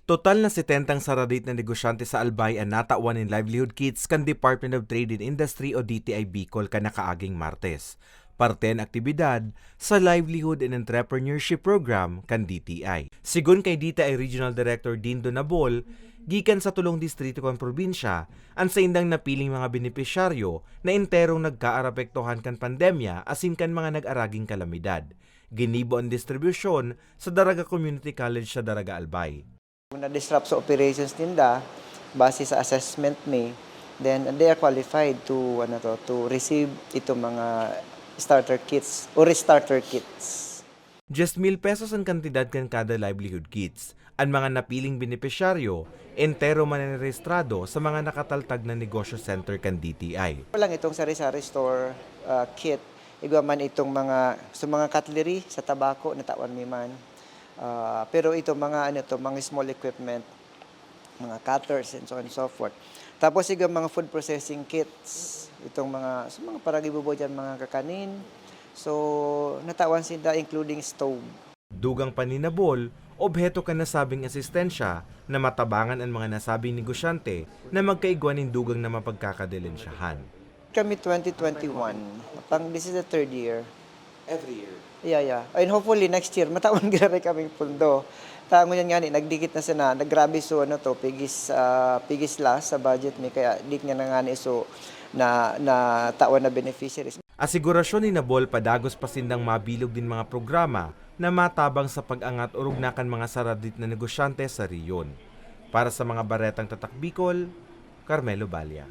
Total na 70 saradit na negosyante sa Albay ang natawan in livelihood kits kan Department of Trade and Industry o DTI Bicol kanakaaging Martes. Parte ang aktibidad sa Livelihood and Entrepreneurship Program kan DTI. Sigun kay DTI Regional Director Dindo Nabol, gikan sa tulong distrito kan probinsya, ang sa indang napiling mga benepisyaryo na enterong nagkaarapektuhan kan pandemya asin kan mga nag-araging kalamidad. Ginibo ang distribusyon sa Daraga Community College sa Daraga Albay. Kung na-disrupt sa operations nila, base sa assessment ni, then they are qualified to receive itong mga starter kits o restarter kits. 10,000 pesos ang kantidad kan kada livelihood kits. Ang mga napiling benepisyaryo, entero manrehistrado sa mga nakataltag na negosyo center kan DTI. Walang itong sari-sari store kit, igwa man itong mga cutlery sa tabako na tawan mi man. Pero ito mga mga small equipment, mga cutters and so on and so forth. Tapos yung mga food processing kits, itong mga para gibubuo dyan mga kakanin. So natawan sila including stove. Dugang paninabol, obheto ka nasabing asistensya na matabangan ang mga nasabing negosyante na magkaigwan ng dugang na mapagkakadilensyahan. Kami 2021, this is the third year. Every year? Yeah. And hopefully next year, matawan ginari kaming pundo. Tango yan nga ni, nagdikit na sila, naggrabe so pigis last sa budget mi, kaya dik niya na nga ni so na tawan na beneficiaries. Asigurasyon ni Nabol padagos pa sindang mabilog din mga programa na matabang sa pag-angat o rugnakan mga saradit na negosyante sa riyon. Para sa mga baretang tatak Bicol, Carmelo Balya.